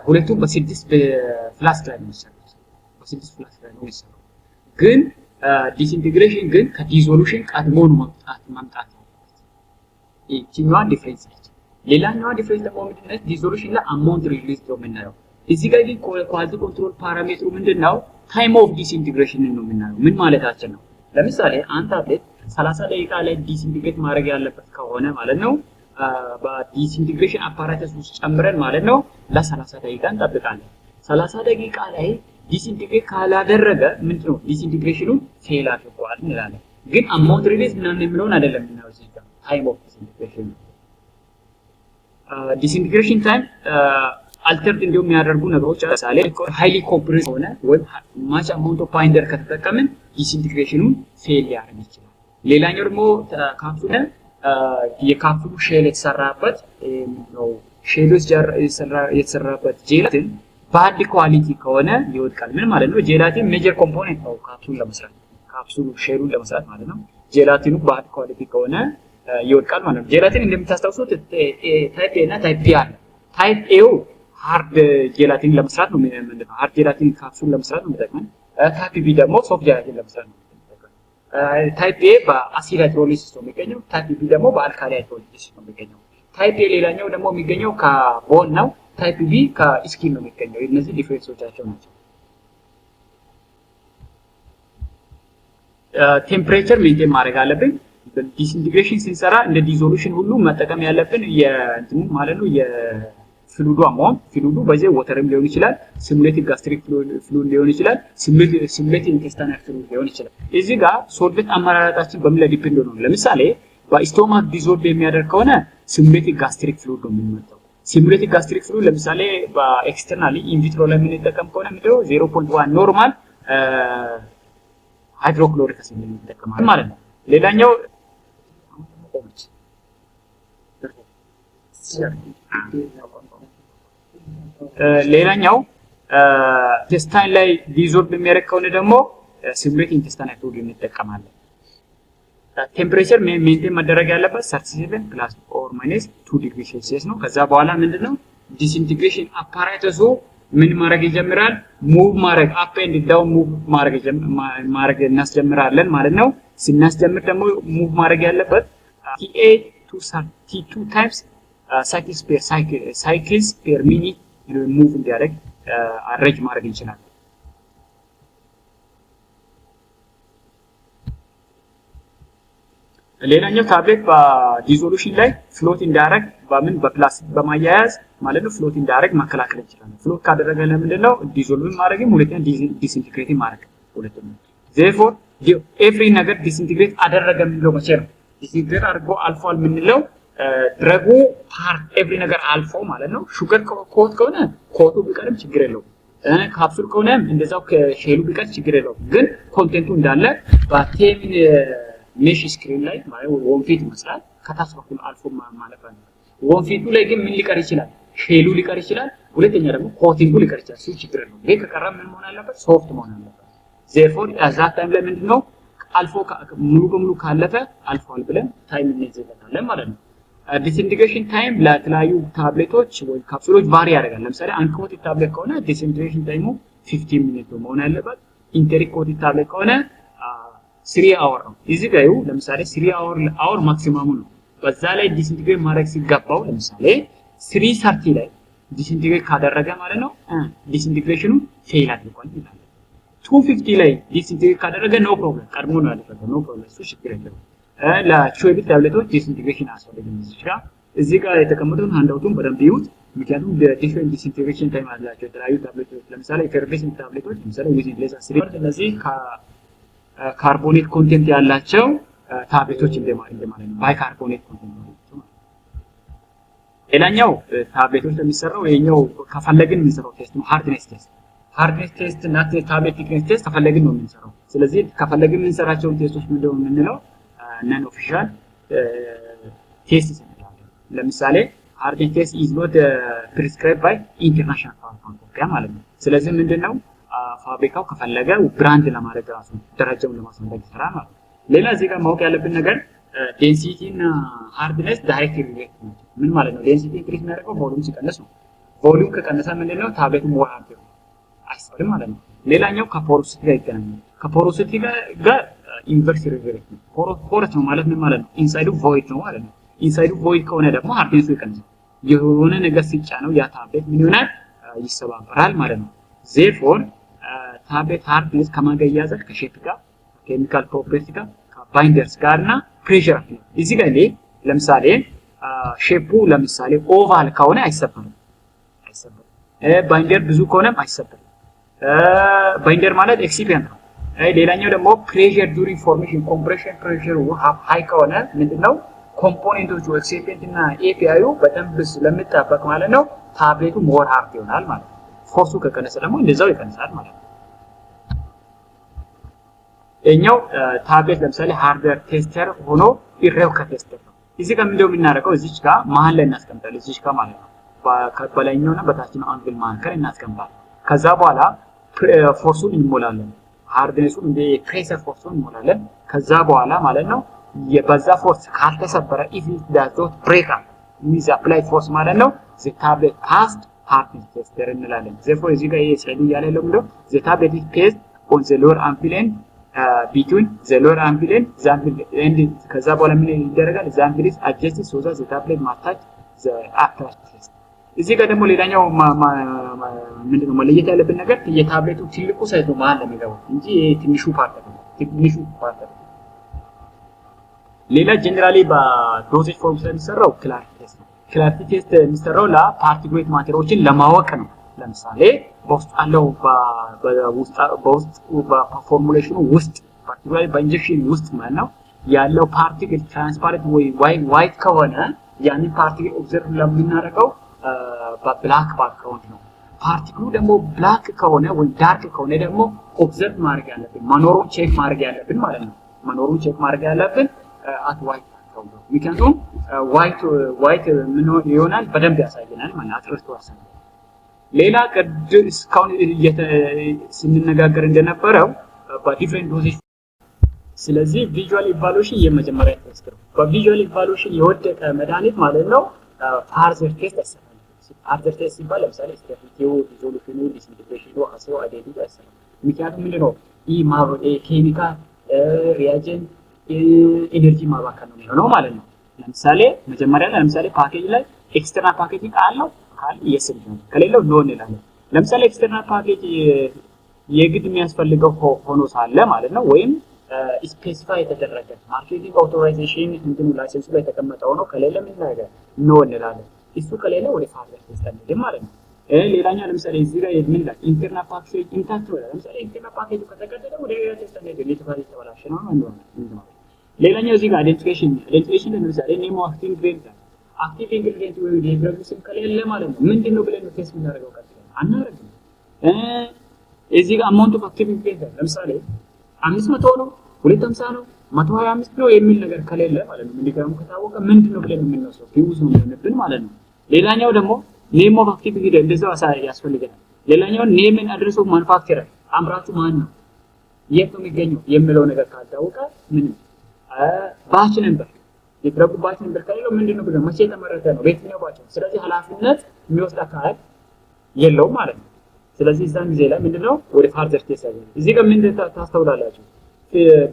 ሁለቱም በስድስት ፍላስክ ላይ ነው የሚሰሩት። በስድስት ፍላስክ ላይ ነው የሚሰሩት። ግን ዲስኢንቲግሬሽን ግን ከዲዞሉሽን ቀድሞ ነው ማምጣት ነው። ይህኛዋ ዲፍረንስ ነች። ሌላኛዋ ዲፍረንስ ደግሞ ምንድነው? ዲዞሉሽን ላይ አማውንት ሪሊዝ ነው የምናየው። እዚህ ጋር ግን ኳሊቲ ኮንትሮል ፓራሜትሩ ምንድነው? ታይም ኦፍ ዲስኢንቲግሬሽን ነው የምናየው። ምን ማለታችን ነው? ለምሳሌ አንድ ታብሌት 30 ደቂቃ ላይ ዲስኢንቲግሬት ማድረግ ያለበት ከሆነ ማለት ነው በዲስኢንቲግሬሽን አፓራተስ ውስጥ ጨምረን ማለት ነው ለ30 ደቂቃ እንጠብቃለን። 30 ደቂቃ ላይ ዲስኢንቲግሬት ካላደረገ ምንድነው? ዲስኢንቲግሬሽኑን ፌል አድርጓል እንላለን። ግን አማውንት ሪሊዝ ምናምን የሚለውን አይደለም የምናየው እዚህ ጋር ታይም ኦፍ ዲስኢንቲግሬሽን ዲስኢንቲግሬሽን ታይም አልተርድ እንዲሁም የሚያደርጉ ነገሮች ለምሳሌ ሃይሊ ኮምፕሬስ ሆነ ወይ ማች አማውንት ኦፍ ባይንደር ከተጠቀምን ዲስኢንቲግሬሽኑን ፌል ሊያደርግ ይችላል። ሌላኛው ደግሞ ካፕሱል የካፕሱሉ ሼል የተሰራበት ነው ሼሎች የተሰራበት ጄላቲን ባድ ኳሊቲ ከሆነ ይወድቃል። ምን ማለት ነው? ጄላቲን ሜጀር ኮምፖኔንት ነው ካፕሱል ለመስራት ካፕሱሉ ሼሉን ለመስራት ማለት ነው። ጄላቲኑ ባድ ኳሊቲ ከሆነ ይወድቃል ማለት ነው። ጄላቲን እንደምታስታውሱት ታይፕ ኤ እና ታይፕ ቢ አለ። ታይፕ ኤው ሃርድ ጄላቲን ለመስራት ነው ምንድነው? ሃርድ ጄላቲን ካፕሱል ለመስራት ነው የሚጠቅመን። ታይፕ ቢ ደግሞ ሶፍት ጄላቲን ለመስራት ነው የሚጠቅመን። ታይፕ ኤ በአሲድ ሃይድሮሊሲስ ነው የሚገኘው። ታይፕ ቢ ደግሞ በአልካሊ ሃይድሮሊሲስ ነው የሚገኘው። ታይፕ ኤ ሌላኛው ደግሞ የሚገኘው ከቦን ነው። ታይፕ ቢ ከስኪን ነው የሚገኘው። እነዚህ ዲፍረንሶቻቸው ናቸው። ቴምፕሬቸር ሜንቴን ማድረግ አለብን። ዲስኢንቲግሬሽን ስንሰራ እንደ ዲዞሉሽን ሁሉ መጠቀም ያለብን የእንትኑ ማለት ነው የፍሉዱ አማውንት። ፍሉዱ በዚህ ወተርም ሊሆን ይችላል፣ ሲሙሌቲቭ ጋስትሪክ ፍሉድ ሊሆን ይችላል፣ ሲሙሌቲቭ ኢንቴስታይናል ፍሉድ ሊሆን ይችላል። እዚህ ጋር ሶልቬንት አመራረጣችን በምን ላይ ዲፔንድ ነው? ለምሳሌ በስቶማክ ዲዞልቭ የሚያደርግ ከሆነ ሲሙሌቲቭ ጋስትሪክ ፍሉድ ነው የምንመጣው። ሲሙሌቲቭ ጋስትሪክ ፍሉድ ለምሳሌ በኤክስተርናሊ ኢንቪትሮ ላይ የምንጠቀም ከሆነ ምንድነው 0.1 ኖርማል ሃይድሮክሎሪክ አሲድ እንጠቀማለን ማለት ነው። ሌላኛው ኢንቴስታይን ላይ ዲዞልቭ የሚያደርግ ከሆነ ደግሞ ሲሙሌቲቭ ኢንቴስታይናል ፍሉድ እንጠቀማለን። ቴምፕሬቸር ሜንቴን መደረግ ያለበት 37 ፕላስ ኦር ማይነስ 2 ዲግሪ ሴልሲየስ ነው። ከዛ በኋላ ምንድነው ዲስኢንቲግሬሽን አፓራተሱ ምን ማድረግ ይጀምራል? ሙቭ ማድረግ አፕ ኤንድ ዳውን ሙቭ ማድረግ እናስጀምራለን ማለት ነው። ስናስጀምር ደግሞ ሙቭ ማድረግ ያለበት 38 to 32 times cycles per minute ሙቭ እንዲያደርግ አሬንጅ ማድረግ እንችላለን። ሌላኛው ታብሌት በዲዞሉሽን ላይ ፍሎት እንዲያደርግ በፕላስቲክ በማያያዝ ማለት ነው ፍሎት እንዲያደርግ መከላከል እንችላለን። ፍሎት ካደረገ ለምንድነው ዲዞልቭ ማድረግም ሁለተኛ ዲስኢንቲግሬት ማድረግ ሁለተኛ therefore ኤቭሪ ነገር ዲስኢንቲግሬት አደረገ የምንለው መቼ ነው? ዲስኢንቲግሬት አድርጎ አልፏል የምንለው ድረጉ ፓርት ኤቭሪ ነገር አልፎ ማለት ነው። ሹገር ኮት ከሆነ ኮቱ ቢቀርም ችግር የለውም። ካፕሱል ከሆነ እንደዛው ከሼሉ ቢቀር ችግር የለውም። ግን ኮንቴንቱ እንዳለ በቴምን ሜሽ ስክሪን ላይ ማለት ወንፊት ይመስላል ከታች በኩል አልፎ ማለት ነው። ወንፊቱ ላይ ግን ምን ሊቀር ይችላል? ሼሉ ሊቀር ይችላል። ሁለተኛ ደግሞ ኮቲንጉ ሊቀር ይችላል። እሱ ችግር ነው። ይሄ ከቀረ ምን መሆን አለበት? ሶፍት መሆን አለበት። therefore አዛት ታይም ላይ ምንድነው አልፎ ሙሉ በሙሉ ካለፈ አልፏል ብለን ታይም እንይዝለታለን ማለት ነው። ዲስኢንቴግሬሽን ታይም ለተለያዩ ታብሌቶች ወይ ካፕሱሎች ቫሪ ያደርጋል። ለምሳሌ አንኮትድ ታብሌት ከሆነ ዲስኢንቴግሬሽን ታይሙ 15 ሚኒት ነው መሆን ያለበት። ኢንተሪክ ኮትድ ታብሌት ከሆነ 3 አወር ነው። እዚህ ጋር ለምሳሌ 3 አወር ማክሲማሙ ነው። በዛ ላይ ዲስኢንቴግሬት ማድረግ ሲገባው ለምሳሌ 330 ላይ ዲስኢንቴግሬት ካደረገ ማለት ነው ዲስኢንቴግሬሽኑ ፌል አድርጓል ይላል። 250 ላይ ዲስኢንቴግሬት ካደረገ ኖ ፕሮብለም ቀድሞ ነው ያደረገው ኖ ፕሮብለም እሱ ችግር የለውም። ለቾይቢት ታብሌቶች ዲስኢንቴግሬሽን አስፈልግም። እዚህ ጋር የተቀመጡትን ሃንዳውቱን በደንብ ይዩት። ምክንያቱም ዲፍረንት ዲስኢንቴግሬሽን ታይም አላቸው የተለያዩ ታብሌቶች። ለምሳሌ ኤፈርቬሰንት ታብሌቶች ለምሳሌ ዊዝን ሌስ 3 እነዚህ ካርቦኔት ኮንቴንት ያላቸው ታብሌቶች እንደማለት ነው። ባይካርቦኔት ኮንቴንት ነው። ሌላኛው ታብሌቶች የሚሰራው የኛው ከፈለግን የምንሰራው ቴስት ነው ሃርድኔስ ቴስት። ሃርድኔስ ቴስት እና ታብሌት ቲክነስ ቴስት ከፈለግን ነው የምንሰራው። ስለዚህ ከፈለግን የምንሰራቸው ቴስቶች ምንድነው የምንለው ነን ኦፊሻል ቴስት እንላለን። ለምሳሌ ሃርድኔስ ቴስት ኢዝ ኖት ፕሪስክራይብድ ባይ ኢንተርናሽናል ፋርማኮፒያ ማለት ነው። ስለዚህ ምንድነው ፋብሪካው ከፈለገ ብራንድ ለማድረግ ራሱ ደረጃውን ለማሳደግ ይሰራል ማለት ነው። ሌላ እዚህ ጋር ማወቅ ያለብን ነገር ዴንሲቲ እና ሃርድነስ ዳይሬክት ሪሌት ነው። ምን ማለት ነው? ዴንሲቲ ኢንክሪዝ የሚያደርገው ቮሊዩም ሲቀንስ ነው። ቮሊዩም ከቀነሰ ምንድነው ታብሌቱ ሞር ሃርድ አይሰራም ማለት ነው። ሌላኛው ከፖሮሲቲ ጋር ይገናኛል። ከፖሮሲቲ ጋር ኢንቨርስ ሪሌት ነው። ፖረስ ነው ማለት ምን ማለት ነው? ኢንሳይዱ ቮይድ ነው ማለት ነው። ኢንሳይዱ ቮይድ ከሆነ ደግሞ ሃርድነሱ ይቀንሳል። የሆነ ነገር ሲጫነው ያ ታብሌት ምን ይሆናል? ይሰባበራል ማለት ነው። ዜርፎር ታብሌት ሃርድነስ ከማን ጋር ይያዛል? ከሼፕ ጋር፣ ኬሚካል ፕሮፐርቲ ጋር፣ ከባይንደርስ ጋር እና ፕሬሸር ነው። እዚህ ጋር ለምሳሌ ሼፑ ለምሳሌ ኦቫል ከሆነ አይሰበርም። ባይንደር ብዙ ከሆነም አይሰበርም። ባይንደር ማለት ኤክሲፒየንት ነው። ሌላኛው ደግሞ ፕሬሸር ዱሪንግ ፎርሜሽን ኮምፕሬሽን ፕሬሸሩ ሃይ ከሆነ ምንድነው ኮምፖኔንቶቹ ኤክሲፒየንት እና ኤፒአዩ በደንብ ስለሚጣበቅ ማለት ነው ታብሌቱ ሞር ሃርድ ይሆናል ማለት ነው። ፎርሱ ከቀነሰ ደግሞ እንደዛው ይቀንሳል ማለት ነው። እኛው ታብሌት ለምሳሌ ሃርድዌር ቴስተር ሆኖ ኢሬውካ ቴስተር ነው። እዚህ ጋር ምንድነው የምናደርገው? እዚች ጋር መሀል ላይ እናስቀምጣለን። እዚች ጋር ማለት ነው በላይኛውና በታችኛው አንግል መካከል እናስቀምጣለን። ከዛ በኋላ ፎርሱን እንሞላለን። ሃርድነሱን እንደ ፕሬሸር ፎርሱን እንሞላለን። ከዛ በኋላ ማለት ነው የበዛ ፎርስ ካልተሰበረ if it does not break up with applied force ማለት ነው the tablet passed hardness tester እንላለን። therefore እዚህ ጋር የስላይድ እያለ ያለው ምንድነው the tablet is placed on the lower ampule between the lower ampule and ከዛ በኋላ ምን ይደረጋል? the ampule is adjusted so that the tablet must touch the applied test። እዚህ ጋር ደግሞ ሌላኛው ምንድነው መለየት ያለብን ነገር የታብሌቱ ትልቁ ሳይዝ ነው መሀል ለሚገባው እንጂ ትንሹ ፓርት ነው። ትንሹ ፓርት ነው። ሌላ ጀነራሊ በዶዜጅ ፎርም ስለሚሰራው ክላሪቲ ቴስት ነው። ክላሪቲ ቴስት የሚሰራው ለፓርቲኩሌት ማቴሪያሎችን ለማወቅ ነው። ለምሳሌ በውስጥ ያለው በውስጥ በፎርሙሌሽኑ ውስጥ ፓርቲኩላር በኢንጀክሽን ውስጥ ማለት ነው ያለው ፓርቲክል ትራንስፓረንት ወይ ዋይት ከሆነ ያንን ፓርቲክል ኦብዘርቭ ለምናደርገው በብላክ ባክግራውንድ ነው። ፓርቲክሉ ደግሞ ብላክ ከሆነ ወይ ዳርክ ከሆነ ደግሞ ኦብዘርቭ ማድረግ ያለብን መኖሩን ቼክ ማድረግ ያለብን ማለት ነው። መኖሩን ቼክ ማድረግ ያለብን at white background ነው። ምክንያቱም white ምን ይሆናል በደንብ ያሳየናል ማለት አትረስቶ ያሳያል። ሌላ እስካሁን ስንነጋገር እንደነበረው በዲፍረንት ዶዜጅ ስለዚህ ቪዥዋል ኢቫሉዌሽን የመጀመሪያ ቴስት ነው። በቪዥዋል ኢቫሉዌሽን የወደቀ መድኃኒት ማለት ነው ፋርዘር ቴስት ያሰራል። ፋርዘር ቴስት ሲባል ለምሳሌ ስቴፊቲው፣ ሪዞሉሽኑ፣ ዲስኢንቴግሬሽኑ፣ አሲዮ አይዴንቲቲ ያሰራል። ምክንያቱም ምንድነው ይህ ኬሚካል ሪያጀንት ኢነርጂ ማባከን ነው የሚሆነው ማለት ነው። ለምሳሌ መጀመሪያ ላይ ለምሳሌ ፓኬጅ ላይ ኤክስተርናል ፓኬጂንግ አለው ካል የስል ነው ከሌለው ኖ እንላለን። ለምሳሌ ኤክስተርናል ፓኬጅ የግድ የሚያስፈልገው ሆኖ ሳለ ማለት ነው ወይም ስፔሲፋይ የተደረገ ማርኬቲንግ አውቶራይዜሽን እንትኑ ላይሰንስ ላይ የተቀመጠው ነው ከሌለ ምን ነገር ኖ እንላለን። እሱ ከሌለ ወደ ፋርዘር ቴስት እንሄድ ማለት ነው። ሌላኛው ለምሳሌ እዚህ ጋር ምን ይላል ኢንተርናል ፓኬጅ ኢንታክት ነው። ለምሳሌ ኢንተርናል ፓኬጅ ከተቀደደ ወደ ቴስት እንሄድ ሊተፋይ ተበላሸ ነው እንደሆነ ሌላኛው እዚህ ጋር አይደንቲፊኬሽን ለምሳሌ ኔሞ አክቲቭ ኢንግሪዲየንት ወይ የድረግ ስም ከሌለ ማለት ነው ምንድነው ብለን ቴስት እናደርገው ቀጥለን አናረግም። እዚህ ጋር አማውንት ኦፍ አክቲቭ ኢንግሪዲየንት ለምሳሌ 500 ነው 250 ነው 125 ነው የሚል ነገር ከሌለ ማለት ነው ሚሊግራሙ ከታወቀ ምንድነው ብለን የምንወስደው ቢውዝ ነው የምንብን ማለት ነው። ሌላኛው ደግሞ ኔም ኦፍ አክቲቭ ኢንግሪዲየንት እንደዛው ያስፈልገናል። ሌላኛው ኔም ኤንድ አድሬስ ኦፍ ማኑፋክቸረር አምራቹ ማን ነው የት ነው የሚገኘው የሚለው ነገር ካልታወቀ ምንም ባች ነበር የድረጉባችን ብር ከሌለው ምንድነው ብለ መቼ ተመረተ ነው በየትኛው ባቸው ስለዚህ ኃላፊነት የሚወስድ አካል የለውም ማለት ነው ስለዚህ እዛን ጊዜ ላይ ምንድነው ወደ ፋርዘር ቴስት ያገኛል እዚህ ጋር ምን ታስተውላላችሁ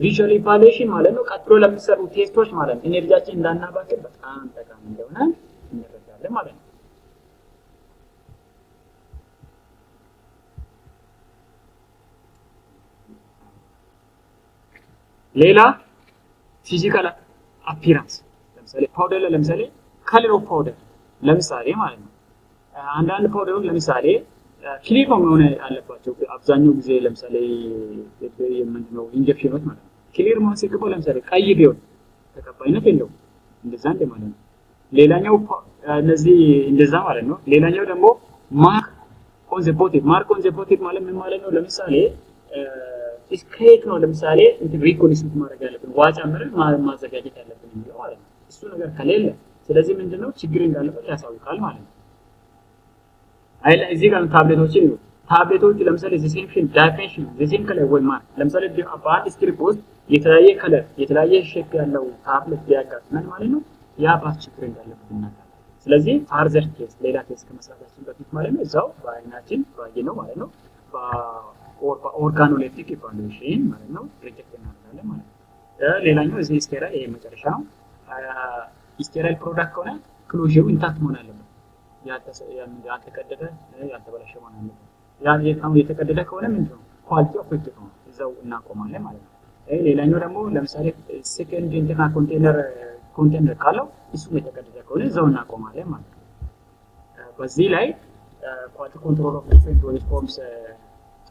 ቪዥዋል ኢቫሉዌሽን ማለት ነው ቀጥሎ ለሚሰሩ ቴስቶች ማለት ነው ኢነርጂያችን እንዳናባክን በጣም ጠቃሚ እንደሆነ እንረዳለን ማለት ነው ሌላ ፊዚካል አፒራንስ ለምሳሌ ፓውደር ለምሳሌ ከለር ኦፍ ፓውደር ለምሳሌ ማለት ነው አንዳንድ ፓውደሮች ለምሳሌ ክሊር ሆነ አለባቸው አብዛኛው ጊዜ ለምሳሌ የምንድነው ኢንጀክሽኖች ማለት ነው ክሊር መሆን ሲገባው ለምሳሌ ቀይ ቢሆን ተቀባይነት የለውም እንደዛ ማለት ነው ሌላኛው እነዚህ እንደዛ ማለት ነው ሌላኛው ደግሞ ማርክ ኦን ዘ ቦትል ማለት ምን ማለት ነው ለምሳሌ ስክሬት ነው ለምሳሌ ሪኮኒሽን ማድረግ ያለብን ዋጫምር ማዘጋጀት ያለብን ነው ማለት ነው እሱ ነገር ከሌለ ስለዚህ ምንድነው ችግር እንዳለበት ያሳውቃል ማለት ነው አይላ እዚህ ጋር ታብሌቶች ለምሳሌ ዲሴንሽን ዳይሜንሽን ዲሴን ከለር ወይ ማርክ ለምሳሌ በአንድ ስክሪፕት ውስጥ የተለያየ ከለር የተለያየ ሼፕ ያለው ታብሌት ቢያጋጥመን ማለት ነው ያ ባስ ችግር እንዳለበት እናውቃለን ስለዚህ ፋርዘር ቴስት ሌላ ቴስት ከመስራታችን በፊት ማለት ነው እዛው በአይናችን ባየነው ማለት ነው ኦርጋኖሌፕቲክ ኢቫሉዌሽን ማለት ነው ሪጀክት እናደርጋለን ማለት ነው ሌላኛው እዚህ ስቴራይል ይሄ መጨረሻ ነው ስቴራይል ፕሮዳክት ከሆነ ክሎዥሩ ኢንታክት መሆን አለበት ያልተቀደደ ያልተበላሸ መሆን አለበት ያ የተቀደደ ከሆነ ምንድነው ኳሊቲ ኦፍ ፕሮዳክት ነው እዛው እናቆማለን ማለት ነው ሌላኛው ደግሞ ለምሳሌ ሴኮንድ ኢንተርናል ኮንቴነር ካለው እሱ የተቀደደ ከሆነ እዛው እናቆማለን ማለት ነው በዚህ ላይ ኳሊቲ ኮንትሮል ኦፍ ዲፈረንት ሪፎርምስ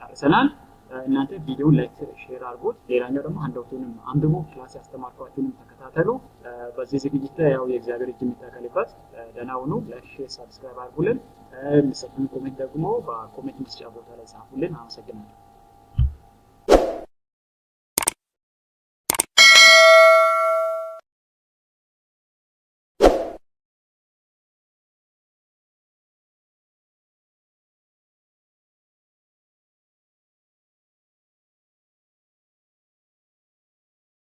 ጨርሰናል እናንተ ቪዲዮውን ላይክ ሼር አድርጉት ሌላኛው ደግሞ አንደውቱንም አንብቡ ክላስ ያስተማርኳችሁንም ተከታተሉ በዚህ ዝግጅት ያው የእግዚአብሔር እጅ የሚታከልበት ደህና ሁኑ ላይክ ሼር ሰብስክራይብ አድርጉልን ምሰጡን ኮሜንት ደግሞ በኮሜንት መስጫ ቦታ ላይ ጻፉልን አመሰግናለሁ